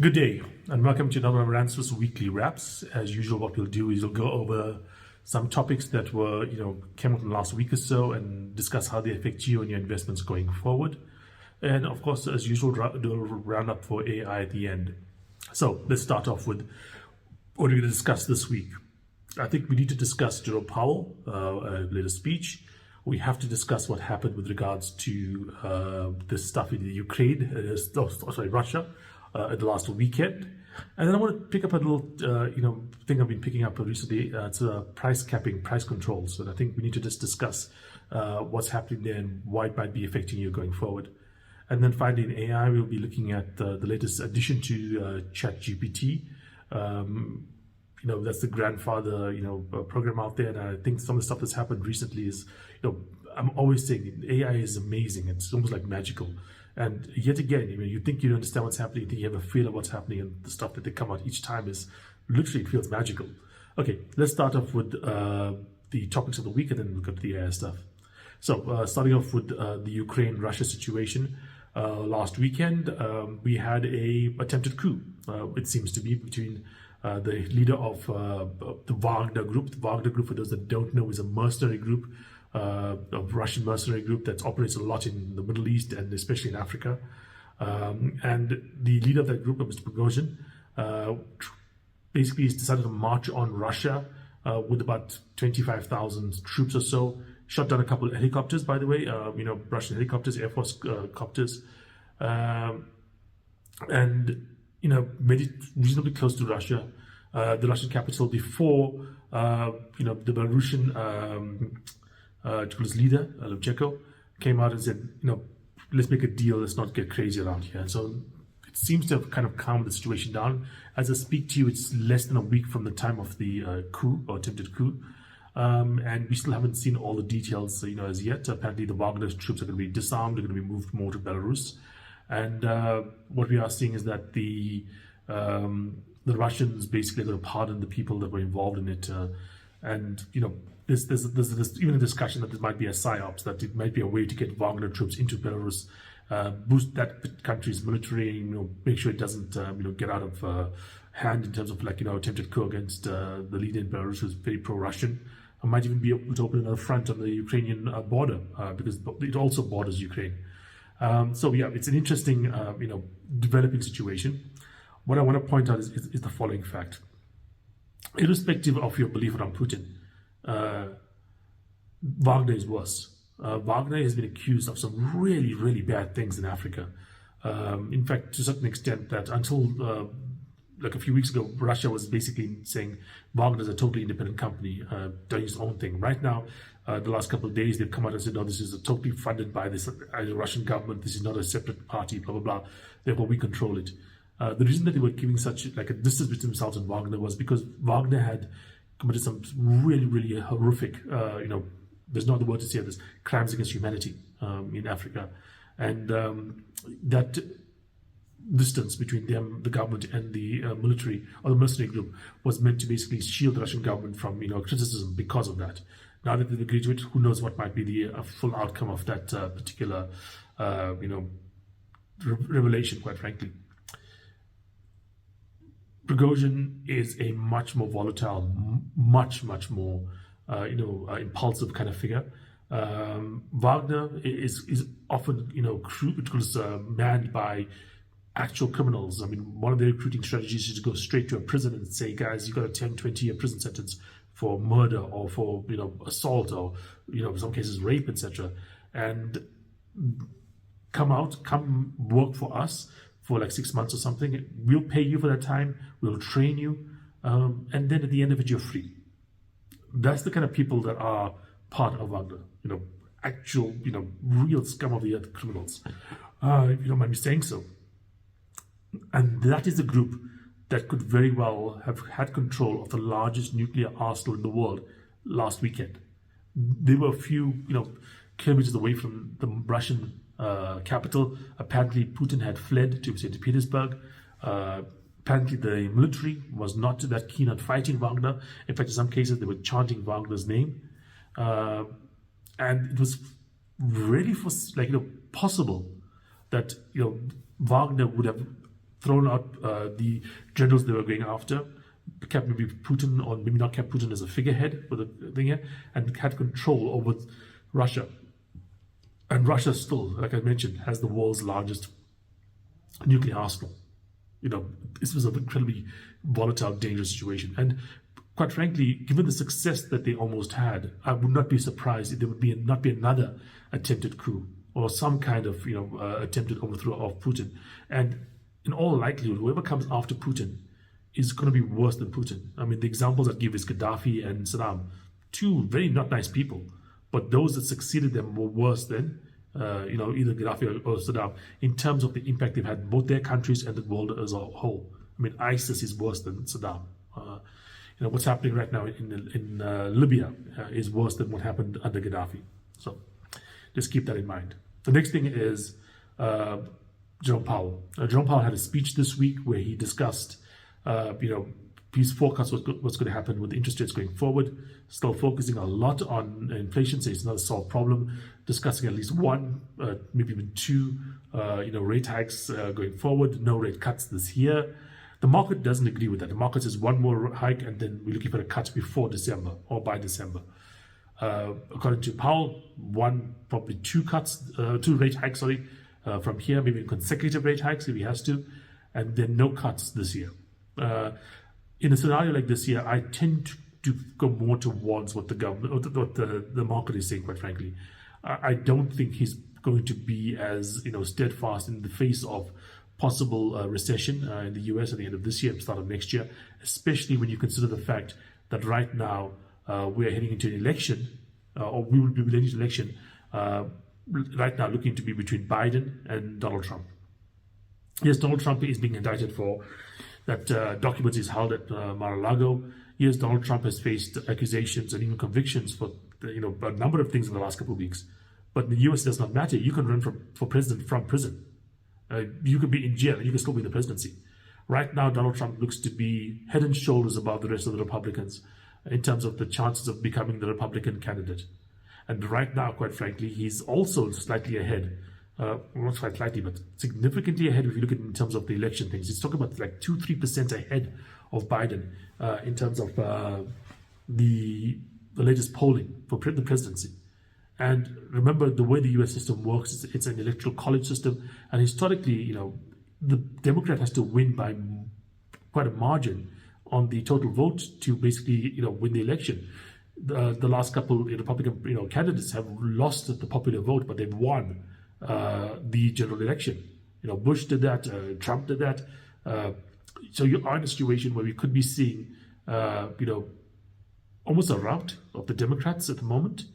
Good day, and welcome to another Ransom's Weekly Wraps. As usual, what we'll do is we'll go over some topics that came up in the last week or so and discuss how they affect you and your investments going forward. And of course, as usual, do a roundup for AI at the end. So let's start off with what we're going to discuss this week. I think we need to discuss Jerome Powell, latest speech. We have to discuss what happened with regards to this stuff in the Ukraine, Russia. The last weekend. And then I want to pick up a little, thing I've been picking up recently. It's price capping, price controls. And I think we need to just discuss what's happening there and why it might be affecting you going forward. And then finally, in AI, we'll be looking at the latest addition to ChatGPT. That's the grandfather, program out there. And I think some of the stuff that's happened recently is, I'm always saying AI is amazing. It's almost like magical. And yet again, you think you understand what's happening, you think you have a feel of what's happening, and the stuff that they come out each time is literally, it feels magical. Okay, let's start off with the topics of the week, and then we'll go to the AI stuff. So starting off with the Ukraine-Russia situation. Last weekend, we had a attempted coup, it seems to be, between the leader of the Wagner Group. The Wagner Group, for those that don't know, is a mercenary group, a Russian mercenary group that operates a lot in the Middle East and especially in Africa. And the leader of that group, Mr. Prigozhin, basically has decided to march on Russia with about 25,000 troops or so. Shot down a couple of helicopters, by the way, Russian helicopters, Air Force copters, and made it reasonably close to Russia, the Russian capital, before the Belarusian his leader, Lukashenko, came out and said, let's make a deal, let's not get crazy around here. And so it seems to have kind of calmed the situation down. As I speak to you, it's less than a week from the time of the coup, or attempted coup. And we still haven't seen all the details, as yet. Apparently the Wagner troops are going to be disarmed, they're going to be moved more to Belarus. And what we are seeing is that the Russians basically are going to pardon the people that were involved in it. There's even a discussion that there might be a psyops, that it might be a way to get Wagner troops into Belarus, boost that country's military, make sure it doesn't, get out of hand in terms of attempted coup against the leader in Belarus, who's very pro-Russian. I might even be able to open another front on the Ukrainian border because it also borders Ukraine. So yeah, it's an interesting, developing situation. What I want to point out is the following fact. Irrespective of your belief around Putin, Wagner is worse. Wagner has been accused of some really, really bad things in Africa. In fact, to a certain extent, that until a few weeks ago, Russia was basically saying Wagner is a totally independent company, doing its own thing. Right now, the last couple of days, they've come out and said, no, this is totally funded by the Russian government. This is not a separate party, blah, blah, blah. Therefore, we control it. The reason that they were giving such a distance between themselves and Wagner was because Wagner had committed some really, really horrific, there's no other word to say this, crimes against humanity in Africa. And that distance between them, the government, and the military or the mercenary group was meant to basically shield the Russian government from criticism because of that. Now that they've agreed to it, who knows what might be the full outcome of that particular revelation, quite frankly. Prigozhin is a much more volatile, much more impulsive kind of figure. Wagner is often manned by actual criminals. I mean, one of their recruiting strategies is to go straight to a prison and say, guys, you got a 10-20 year prison sentence for murder or for assault or in some cases rape, etc. And come work for us for like 6 months or something. We'll pay you for that time. We'll train you, and then at the end of it, you're free. That's the kind of people that are part of Wagner. Actual, real scum of the earth criminals. If you don't mind me saying so. And that is the group that could very well have had control of the largest nuclear arsenal in the world last weekend. They were a few, kilometers away from the Russian capital. Apparently, Putin had fled to St. Petersburg. Apparently, the military was not that keen on fighting Wagner. In fact, in some cases, they were chanting Wagner's name. And it was really possible that Wagner would have thrown out the generals they were going after, kept maybe Putin, or maybe not kept Putin as a figurehead for the thing here, and had control over Russia. And Russia still, like I mentioned, has the world's largest nuclear arsenal. This was an incredibly volatile, dangerous situation. And quite frankly, given the success that they almost had, I would not be surprised if there would not be another attempted coup or some kind of attempted overthrow of Putin. And in all likelihood, whoever comes after Putin is going to be worse than Putin. I mean, the examples I give is Gaddafi and Saddam, two very not nice people, but those that succeeded them were worse than either Gaddafi or Saddam in terms of the impact they've had in both their countries and the world as a whole. I mean, ISIS is worse than Saddam. What's happening right now in Libya is worse than what happened under Gaddafi. So just keep that in mind. The next thing is Jerome Powell. Jerome Powell had a speech this week where he discussed, his forecast what's going to happen with interest rates going forward. Still focusing a lot on inflation, so it's not a solved problem. Discussing at least one, maybe even two, rate hikes going forward. No rate cuts this year. The market doesn't agree with that. The market says one more hike, and then we're looking for a cut before December or by December. According to Powell, probably two rate hikes, from here, maybe consecutive rate hikes if he has to, and then no cuts this year. In a scenario like this year, I tend to go more towards what the government or what the market is saying. Quite frankly, I don't think he's going to be as steadfast in the face of possible recession in the US at the end of this year and start of next year, especially when you consider the fact that right now we are heading into an election, or we will be heading into an election right now looking to be between Biden and Donald Trump. Yes, Donald Trump is being indicted for that documents he's held at Mar-a-Lago. Yes, Donald Trump has faced accusations and even convictions for a number of things in the last couple of weeks. But in the US, it does not matter. You can run for president from prison. You could be in jail and you can still be in the presidency. Right now, Donald Trump looks to be head and shoulders above the rest of the Republicans in terms of the chances of becoming the Republican candidate. And right now, quite frankly, he's also slightly ahead. Not quite slightly, but significantly ahead if you look at it in terms of the election things. He's talking about like 2-3% ahead of Biden in terms of the latest polling for the presidency. And remember, the way the US system works, it's an electoral college system. And historically, the Democrat has to win by quite a margin on the total vote to basically, win the election. The last couple Republican, candidates have lost the popular vote, but they've won the general election. Bush did that, Trump did that. So you are in a situation where we could be seeing, almost a rout of the Democrats at the moment,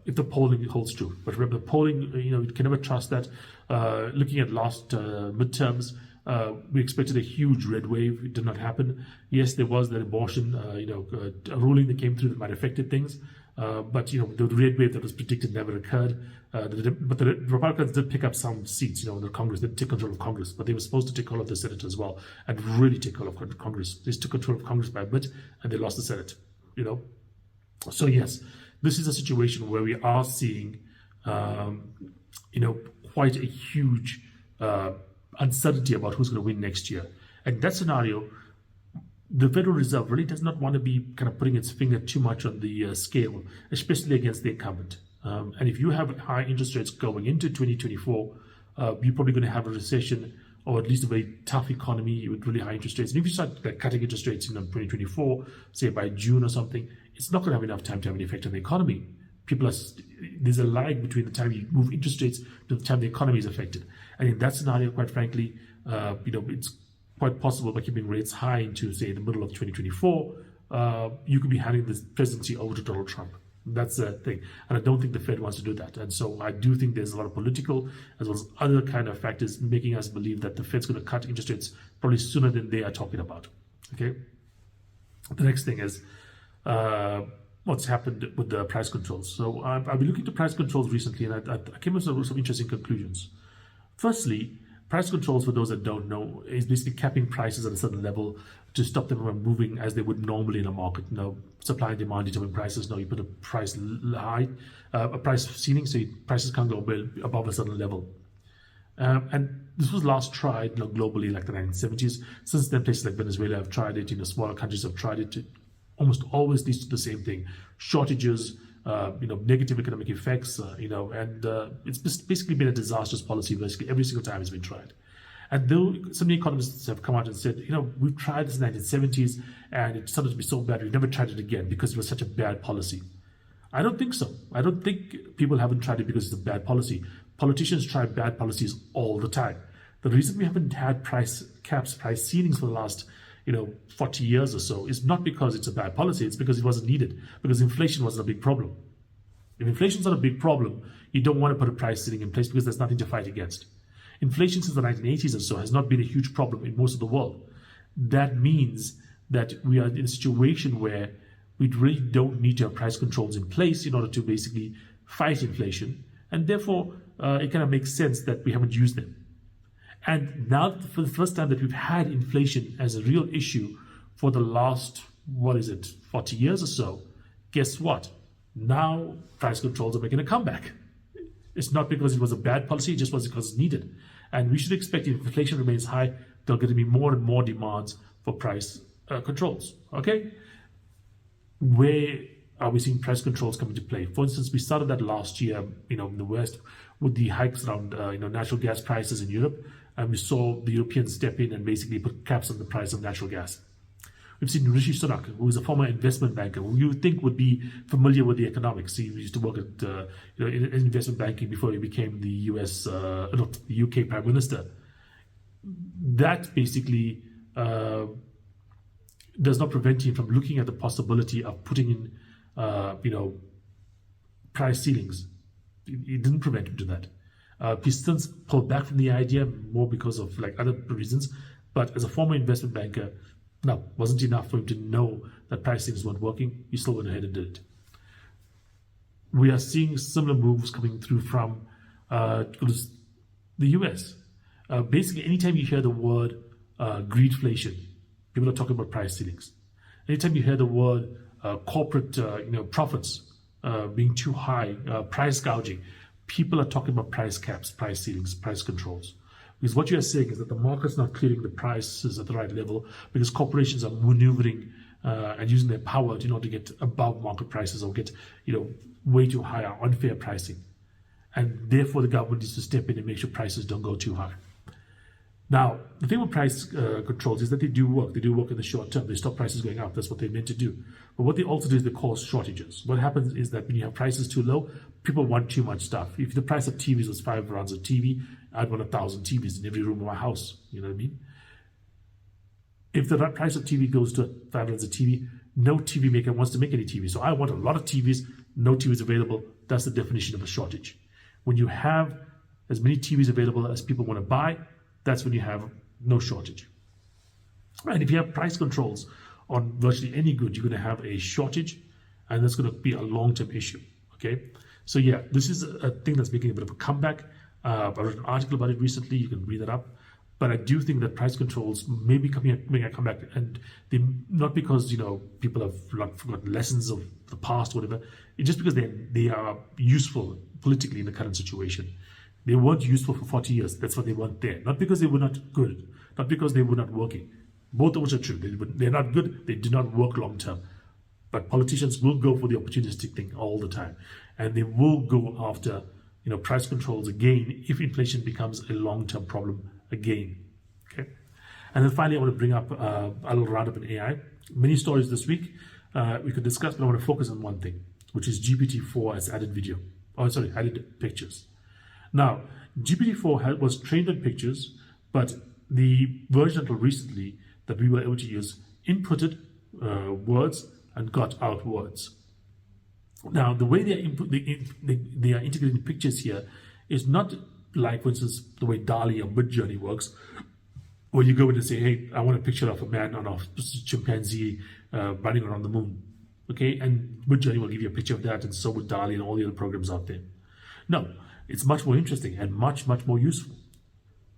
if the polling holds true. But remember, polling, you can never trust that. Looking at last midterms, we expected a huge red wave. It did not happen. Yes, there was that abortion, a ruling that came through that might have affected things. But the red wave that was predicted never occurred. But the Republicans did pick up some seats, in the Congress. They took control of Congress, but they were supposed to take control of the Senate as well, and really take control of Congress. They took control of Congress by a bit, and they lost the Senate. So yes, this is a situation where we are seeing, quite a huge uncertainty about who's going to win next year. And in that scenario, the Federal Reserve really does not want to be kind of putting its finger too much on the scale, especially against the incumbent. And if you have high interest rates going into 2024, you're probably going to have a recession, or at least a very tough economy with really high interest rates. And if you start cutting interest rates in 2024, say by June or something, it's not going to have enough time to have an effect on the economy. There's a lag between the time you move interest rates to the time the economy is affected. And in that scenario, quite frankly, it's quite possible by keeping rates high into, say, the middle of 2024, you could be handing this presidency over to Donald Trump. That's the thing. And I don't think the Fed wants to do that. And so I do think there's a lot of political as well as other kind of factors making us believe that the Fed's going to cut interest rates probably sooner than they are talking about. Okay. The next thing is what's happened with the price controls. So I've been looking at price controls recently, and I came up with some interesting conclusions. Firstly, price controls, for those that don't know, is basically capping prices at a certain level to stop them from moving as they would normally in a market. Supply and demand determine prices. You put a price high, a price ceiling, so prices can't go above a certain level. And this was last tried globally like the 1970s. Since then, places like Venezuela have tried it, smaller countries have tried it. It almost always leads to the same thing: shortages, negative economic effects, and it's basically been a disastrous policy basically every single time it's been tried. And though some economists have come out and said, we've tried this in the 1970s and it started to be so bad, we've never tried it again because it was such a bad policy. I don't think so. I don't think people haven't tried it because it's a bad policy. Politicians try bad policies all the time. The reason we haven't had price caps, price ceilings for the last 40 years or so is not because it's a bad policy, it's because it wasn't needed, because inflation wasn't a big problem. If inflation's not a big problem, you don't want to put a price ceiling in place because there's nothing to fight against. Inflation since the 1980s or so has not been a huge problem in most of the world. That means that we are in a situation where we really don't need to have price controls in place in order to basically fight inflation, and therefore it kind of makes sense that we haven't used them. And now, for the first time that we've had inflation as a real issue for the last, 40 years or so, guess what? Now price controls are making a comeback. It's not because it was a bad policy, it just was because it's needed. And we should expect if inflation remains high, there are going to be more and more demands for price controls, okay? Where are we seeing price controls come into play? For instance, we started that last year, in the West with the hikes around, natural gas prices in Europe, and we saw the Europeans step in and basically put caps on the price of natural gas. We've seen Rishi Sunak, who is a former investment banker, who you would think would be familiar with the economics. He used to work at in investment banking before he became the the UK Prime Minister. That basically does not prevent him from looking at the possibility of putting in, price ceilings. It didn't prevent him to that. He's since pulled back from the idea more because of other reasons. But as a former investment banker, no, wasn't enough for him to know that price ceilings weren't working. He still went ahead and did it. We are seeing similar moves coming through from the US. Basically, anytime you hear the word greedflation, people are talking about price ceilings. Anytime you hear the word corporate profits being too high, price gouging, people are talking about price caps, price ceilings, price controls. Because what you're saying is that the market's not clearing the prices at the right level because corporations are maneuvering and using their power in order to get above market prices or get way too high or unfair pricing. And therefore the government needs to step in and make sure prices don't go too high. Now, the thing with price controls is that they do work. They do work in the short term. They stop prices going up. That's what they're meant to do. But what they also do is they cause shortages. What happens is that when you have prices too low, people want too much stuff. If the price of TVs was 5 rounds of TV, I'd want 1,000 TVs in every room of my house. You know what I mean? If the price of TV goes to 5 rounds of TV, no TV maker wants to make any TV. So I want a lot of TVs, no TVs available. That's the definition of a shortage. When you have as many TVs available as people want to buy, that's when you have no shortage. And if you have price controls on virtually any good, you're going to have a shortage, and that's going to be a long-term issue. Okay, so yeah, this is a thing that's making a bit of a comeback. I wrote an article about it recently. You can read that up. But I do think that price controls may be making a comeback, and they not because people have forgotten lessons of the past or whatever. It's just because they are useful politically in the current situation. They weren't useful for 40 years. That's why they weren't there. Not because they were not good, not because they were not working. Both of which are true. They're not good. They do not work long term. But politicians will go for the opportunistic thing all the time, and they will go after price controls again if inflation becomes a long-term problem again. Okay, and then finally, I want to bring up a little roundup in AI. Many stories this week we could discuss, but I want to focus on one thing, which is GPT-4 has added video. Added pictures. Now, GPT-4 was trained on pictures, but the version until recently that we were able to use inputted words and got out words. Now, the way they are integrating pictures here is not like, for instance, the way DALL-E or Midjourney works, where you go in and say, hey, I want a picture of a man on a chimpanzee running around the moon. Okay, and Midjourney will give you a picture of that, and so will DALL-E and all the other programs out there. No, it's much more interesting and much, much more useful.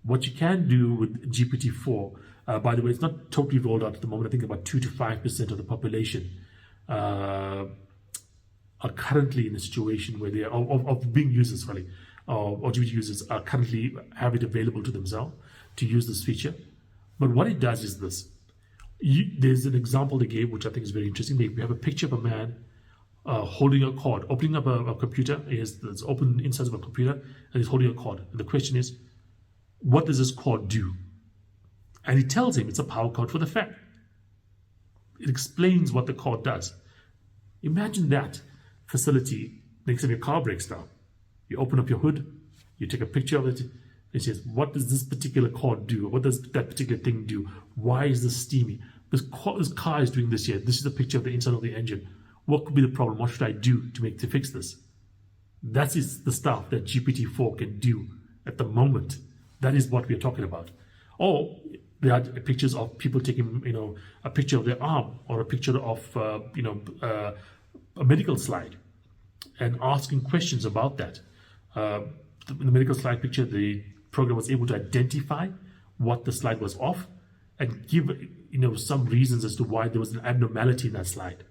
What you can do with GPT-4, by the way, it's not totally rolled out at the moment. I think about 2 to 5% of the population are currently in a situation where they are, of being users, or GPT users are currently have it available to themselves to use this feature. But what it does is this. There's an example they gave, which I think is very interesting. We have a picture of a man holding a cord, opening up a computer. It's open inside of a computer, and he's holding a cord. And the question is, what does this cord do? And he tells him it's a power cord for the fan. It explains what the cord does. Imagine that facility next time your car breaks down. You open up your hood, you take a picture of it. It says, what does this particular cord do? What does that particular thing do? Why is this steamy? This car is doing this here. This is a picture of the inside of the engine. What could be the problem? What should I do to fix this? That is the stuff that GPT-4 can do at the moment. That is what we are talking about. Or there are pictures of people taking, a picture of their arm or a picture of, a medical slide and asking questions about that. In the medical slide picture, the program was able to identify what the slide was off and give, some reasons as to why there was an abnormality in that slide.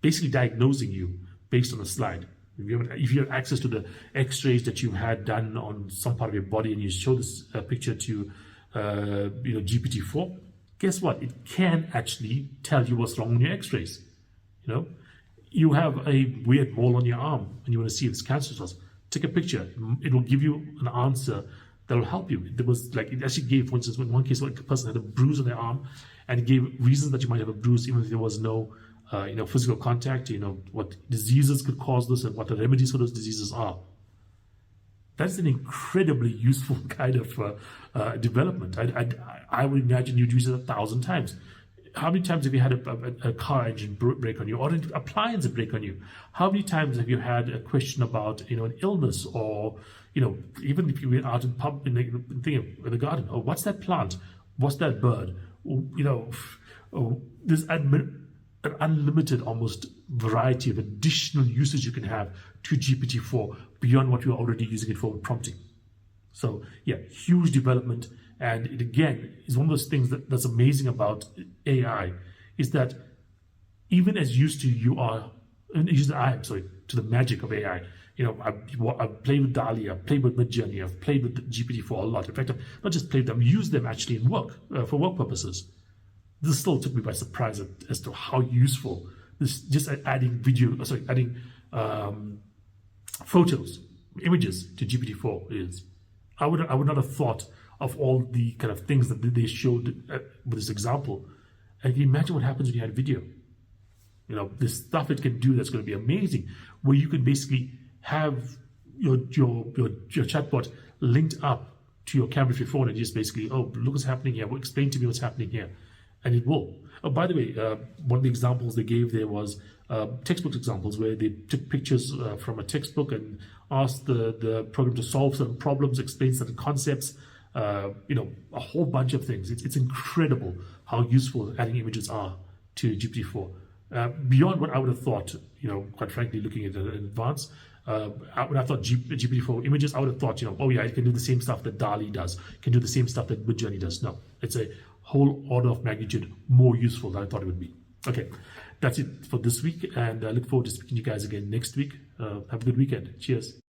Basically diagnosing you based on the slide. If you have access to the x-rays that you had done on some part of your body and you show this picture to GPT-4, guess what? It can actually tell you what's wrong in your x-rays. You have a weird mole on your arm and you want to see if it's cancerous. Take a picture. It will give you an answer that will help you. There was it actually gave, for instance, in one case, a person had a bruise on their arm, and it gave reasons that you might have a bruise even if there was no, physical contact. What diseases could cause this and what the remedies for those diseases are. That's an incredibly useful kind of development. I would imagine you'd use it 1,000 times. How many times have you had a car engine break on you, or an appliance break on you? How many times have you had a question about an illness, or even if you were out in the garden, or what's that plant, what's that bird? There's an unlimited almost variety of additional usage you can have to GPT-4 beyond what you're already using it for with prompting. So yeah, huge development. And it again is one of those things that's amazing about AI, is that even as used to to the magic of AI. I've played with DALL-E, I've played with Midjourney, I've played with GPT-4 a lot. In fact, I've not just played them, used them actually in work, for work purposes. This still took me by surprise as to how useful this, just adding photos, images to GPT-4 is. I would not have thought of all the kind of things that they showed with this example. And can you imagine what happens when you add video? The stuff it can do that's going to be amazing, where you can basically have your chatbot linked up to your camera of your phone and just basically, oh, look what's happening here. Well, explain to me what's happening here. And it will. Oh, by the way, one of the examples they gave there was textbook examples where they took pictures from a textbook and asked the program to solve certain problems, explain certain concepts, a whole bunch of things. It's incredible how useful adding images are to GPT-4. Beyond what I would have thought, quite frankly, looking at it in advance, when I thought GPT-4 images, I would have thought, oh yeah, it can do the same stuff that DALL-E does, can do the same stuff that Midjourney does. No, it's a whole order of magnitude more useful than I thought it would be. Okay, that's it for this week, and I look forward to speaking to you guys again next week. Have a good weekend. Cheers.